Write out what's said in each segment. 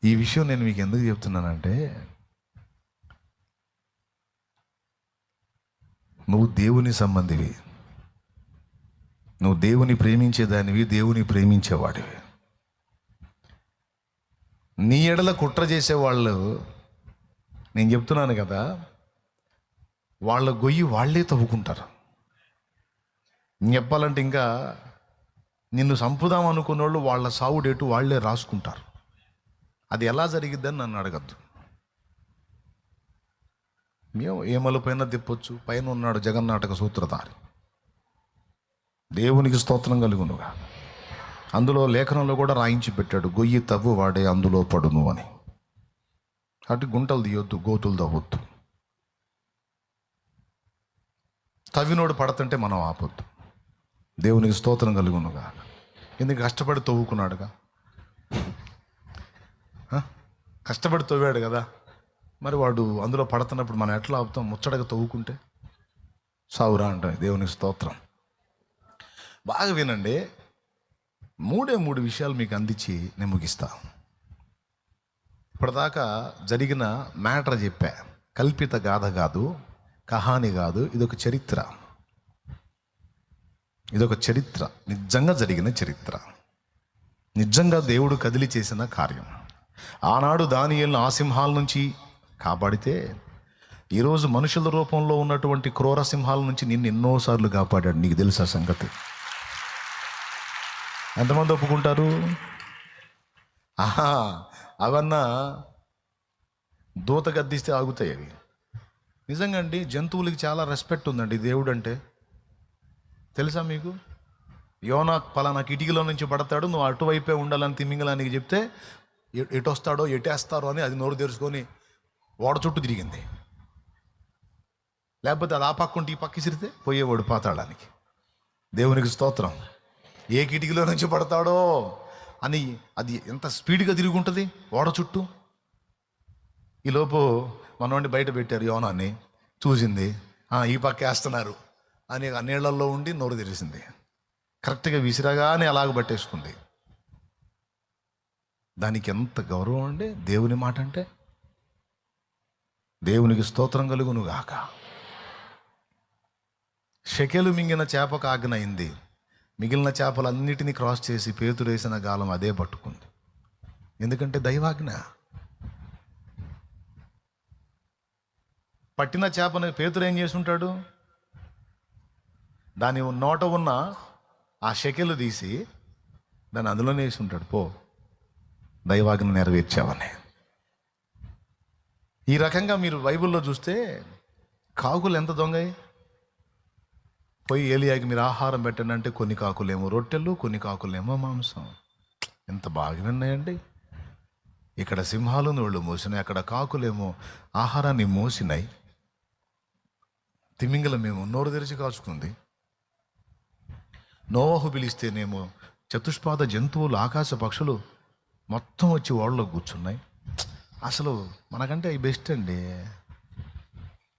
ఈ విషయం నేను మీకు ఎందుకు చెప్తున్నానంటే, నువ్వు దేవుని సంబంధివి, నువ్వు దేవుని ప్రేమించేదానివి, దేవుని ప్రేమించేవాడివి. నీ ఎడల కుట్ర చేసేవాళ్ళు, నేను చెప్తున్నాను కదా, వాళ్ళ గొయ్యి వాళ్ళే తవ్వుకుంటారు. చెప్పాలంటే ఇంకా నిన్ను చంపుదాం అనుకున్న వాళ్ళు వాళ్ళ సావు డేటు వాళ్ళే రాసుకుంటారు. అది ఎలా జరిగిద్దని నన్ను అడగద్దు. మేము ఏమలపైన తిప్పొచ్చు, పైన ఉన్నాడు జగన్నాటక సూత్రధారి. దేవునికి స్తోత్రం కలుగునుగా. అందులో లేఖనంలో కూడా రాయించి పెట్టాడు, గొయ్యి తవ్వు వాడే అందులో పడును అని. అటు గుంటలు తీయొద్దు, గోతులు తవ్వొద్దు. తవ్వినోడు పడతంటే మనం ఆపొద్దు. దేవునికి స్తోత్రం కలుగునుగా. ఎందుకు కష్టపడి తవ్వుకున్నాడుగా, కష్టపడి తవ్వాడు కదా, మరి వాడు అందులో పడుతున్నప్పుడు మనం ఎట్లా ఆపుతాం? ముచ్చటగా తవ్వుకుంటే సావురా అంటాం. దేవునికి స్తోత్రం. బాగా వినండి, మూడు విషయాలు మీకు అందించి నేను ముగిస్తా. ఇప్పటిదాకా జరిగిన మ్యాటర్ చెప్పా. కల్పిత గాథ కాదు, కహాని కాదు, ఇదొక చరిత్ర. ఇదొక చరిత్ర, నిజంగా జరిగిన చరిత్ర, నిజంగా దేవుడు కదిలి చేసిన కార్యం. ఆనాడు దానియేలును ఆ సింహాల నుంచి కాపాడితే, ఈరోజు మనుషుల రూపంలో ఉన్నటువంటి క్రూర సింహాల నుంచి నిన్ను ఎన్నోసార్లు కాపాడాడు. నీకు తెలుసా సంగతి? ఎంతమంది ఒప్పుకుంటారు? అవన్నా దూత గద్దిస్తే ఆగుతాయి అవి. నిజంగా అండి, జంతువులకి చాలా రెస్పెక్ట్ ఉందండి దేవుడు అంటే. తెలుసా మీకు? యోనా పలానా కిటికీలో నుంచి పడతాడు, నువ్వు అటువైపే ఉండాలని తిమింగలానికి చెప్తే ఎటు వస్తాడో ఎటేస్తారో అని అది నోరు తెరుచుకొని ఓడ చుట్టూ తిరిగింది. లేకపోతే అది ఆ పక్కుంటే ఈ పక్క సిరితే పోయేవాడు పాతాళానికి. దేవునికి స్తోత్రం. ఏ కిటికీలో నుంచి పడతాడో అని అది ఎంత స్పీడ్గా తిరిగి ఉంటుంది ఓడ చుట్టూ. ఈలోపు మనవాడిని బయట పెట్టారు, యోనాన్ని చూసింది, ఈ పక్క వేస్తున్నారు అని ఆ నీళ్లలో ఉండి నోరు తెరిసింది. కరెక్ట్గా విసిరగానే అలాగ పట్టేసుకుంది. దానికి ఎంత గౌరవం అండి దేవుని మాట అంటే. దేవునికి స్తోత్రం కలుగును గాక. షెకెలు మింగిన చేపకు ఆజ్ఞ అయింది, మిగిలిన చేపలన్నిటినీ క్రాస్ చేసి పేతురు వేసిన గాలం అదే పట్టుకుంది. ఎందుకంటే దైవాజ్ఞ. పట్టిన చేపని పేతురు ఏం చేసి ఉంటాడు? దాని నోట ఉన్న ఆ షెకెలు తీసి దాన్ని అందులోనే వేసి ఉంటాడు. పో, దైవాజ్ఞ నెరవేర్చావని. ఈ రకంగా మీరు బైబిల్లో చూస్తే కాకులు ఎంత దొంగయి. పోయి ఏలియాకి మీరు ఆహారం పెట్టండి అంటే కొన్ని కాకులేమో రొట్టెలు, కొన్ని కాకులేమో మాంసం. ఎంత బాగా ఉన్నాయండి. ఇక్కడ సింహాలు నోళ్ళు మోసినాయి, అక్కడ కాకులేమో ఆహారాన్ని మోసినాయి, తిమింగలమేమో నోరు తెరిచి కాచుకుంది. నోవహు పిలిస్తేనేమో చతుష్పాద జంతువులు, ఆకాశ పక్షులు మొత్తం వచ్చి ఓడలో కూర్చున్నాయి. అసలు మనకంటే అవి బెస్ట్ అండి.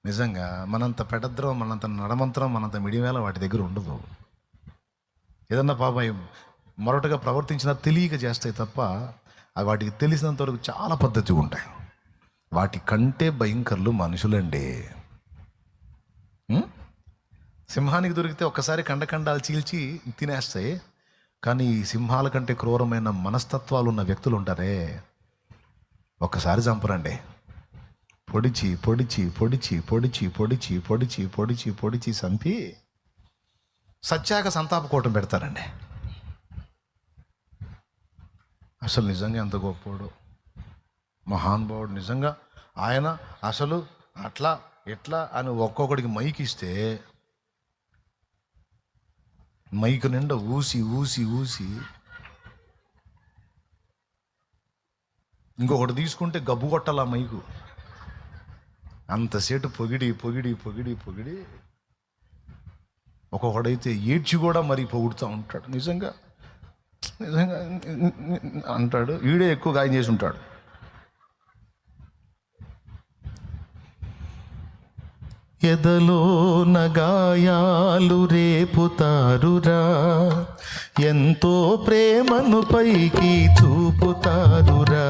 నిజంగా మనంత పెడద్రం, మనంత నడమంత్రం, మనంత మిడివేళ వాటి దగ్గర ఉండదు. ఏదన్నా పాపం మరొకటిగా ప్రవర్తించినా తెలియక చేస్తాయి తప్ప అవి వాటికి తెలిసినంత వరకు చాలా పద్ధతిగా ఉంటాయి. వాటి కంటే భయంకరులు మనుషులండి. సింహానికి దొరికితే ఒక్కసారి కండకండాలు చీల్చి తినేస్తాయి. కానీ ఈ సింహాల కంటే క్రూరమైన మనస్తత్వాలు ఉన్న వ్యక్తులు ఉంటారే, ఒక్కసారి చంపరండి. పొడిచి పొడిచి పొడిచి పొడిచి పొడిచి పొడిచి పొడిచి పొడిచి చంపి సచ్చాక సంతాప కూటం పెడతారండి. అసలు నిజంగా ఎంత గొప్పోడు, మహానుభావుడు. నిజంగా ఆయన అసలు అట్లా ఎట్లా అని ఒక్కొక్కడికి మైక్ ఇస్తే మైకు నిండా ఊసి ఊసి ఊసి ఇంకొకటి తీసుకుంటే గబ్బు కొట్టాల మైకు. అంతసేటు పొగిడి పొగిడి పొగిడి పొగిడి ఒక్కొక్కడైతే ఏడ్చి కూడా మరీ పొగుడుతూ ఉంటాడు. నిజంగా నిజంగా అంటాడు, వీడే ఎక్కువ గాయం చేసి ఉంటాడు. ఎదలో నగాయాలు రేపుతారురా, ఎంతో ప్రేమను పైకి చూపుతారురా.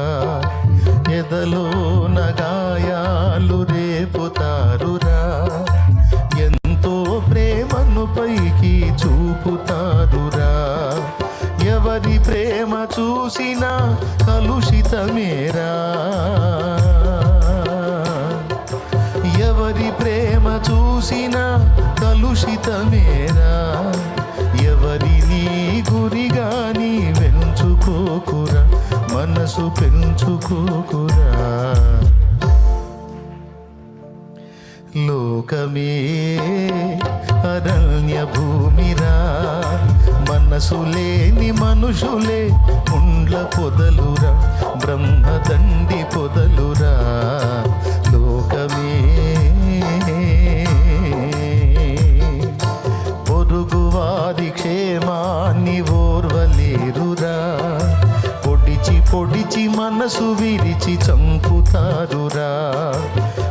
కలుషితమేరా. ఎవరి ప్రేమ చూసినా కలుషితమేరా. ఎవరిని గురిగా నీ వెంచుకోకురా, మనసు పెంచుకోకురా. లోకమే అరణ్య భూమిరా, మనసు లేని మనుషులే ముండ్ల పొదలురా, బ్రహ్మదండి పొదలురా. లోకమే పొరుగువారి క్షేమాన్ని ఓర్వలేరురా, పొడిచి పొడిచి మనసు విరిచి చంపుతారురా.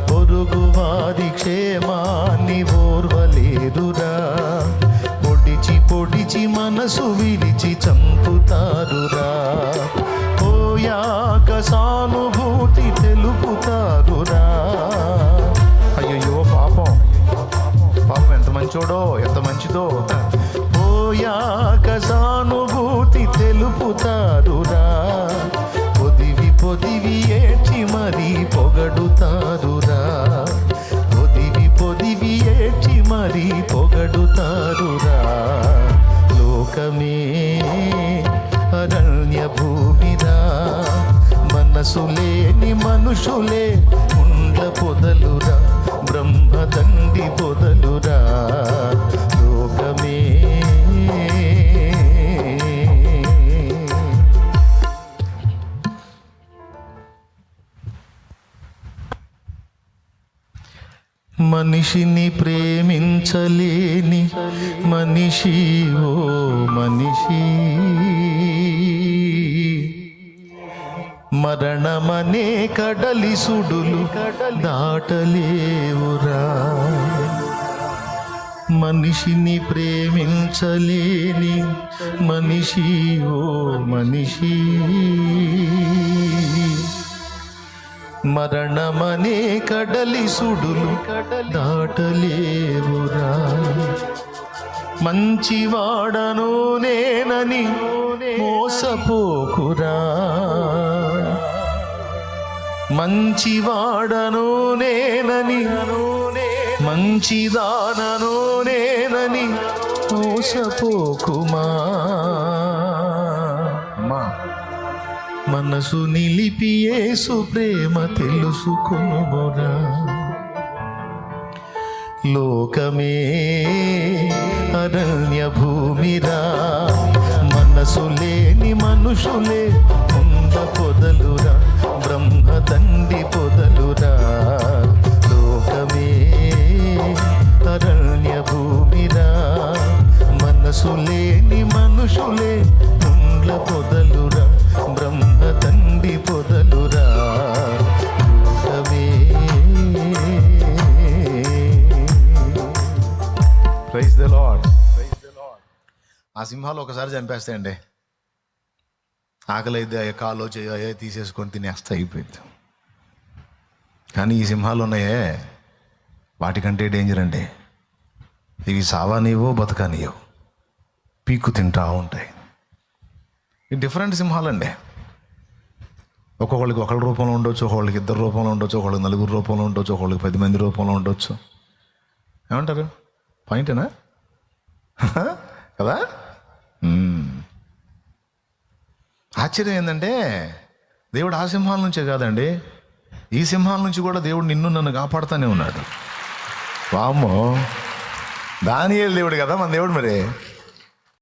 పొరుగువారి క్షేమాన్ని ఓర్వలేరురా, పొడిచి పొడిచి మనసు విరిచి చంపుతారురా. పోయాక సానుభూతి తెలుపుతారురా. అయ్యో పాపం, పాపం ఎంత మంచోడో ఎంత మంచిదో. పోయాక సానుభూతి తెలుపుతారురా, పొదివి పొదివి ఏడ్చి మరీ పొగడుతారురా. పొదివి పొదివి ఏడ్చి మరీ పొగడుతారురా. లోకమే అరణ్య భూమిరా, మనసు లేని మనుషులే ముండ్ల పొదలురా, బ్రహ్మదండి పొదలురా. లోకమే మనిషిని ప్రేమించలేని మనిషి ఓ మనిషి, మరణమనే కడలి సుడులు దాటలేవురా. మనిషిని ప్రేమించలేని మనిషి ఓ మనిషి, మరణమనే కడలి సుడులు దాటలేవురా. మంచివాడను నేనని మోసపోకురా, మంచివాడను నేనని మంచిదానను నేనని మోసపోకుమా. మనసు నిలిపి యేసు ప్రేమ తెలుసుకొనురా. లోకమే అరణ్య భూమిరా, మనసు లేని మనుషులే ముంద పొదలురా, బ్రహ్మదండి పొదలురా. లోకమే అరణ్య భూమిరా, మనసు లేని మనుషులే ముండ్ల పొదలురా, బ్రహ్మదండి పొదలురా. లోకమే. Praise the lord. ఆ సింహాలు ఒకసారి చంపేస్తాయండి, ఆకలి అయితే కాలో చేయో తీసేసుకొని తినేస్తా అయిపోయింది. కానీ ఈ సింహాలు ఉన్నాయే, వాటికంటే డేంజర్ అండి. ఇవి సావానివో బతకానియో, పీక్కు తింటా ఉంటాయి. ఈ డిఫరెంట్ సింహాలండి. ఒక్కొక్కళ్ళకి ఒకళ్ళ రూపంలో ఉండొచ్చు, ఒకళ్ళకి ఇద్దరు రూపంలో ఉండొచ్చు, ఒకళ్ళకి నలుగురు రూపంలో ఉండొచ్చు, ఒకళ్ళకి 10 మంది రూపంలో ఉండొచ్చు. ఏమంటారు? పాయింటేనా కదా? ఆశ్చర్యం ఏంటంటే దేవుడు ఆ సింహాల నుంచే కాదండి, ఈ సింహాల నుంచి కూడా దేవుడు నిన్ను నన్ను కాపాడుతూనే ఉన్నాడు. వామ్మో, దానియేలు దేవుడు కదా మన దేవుడు. మరి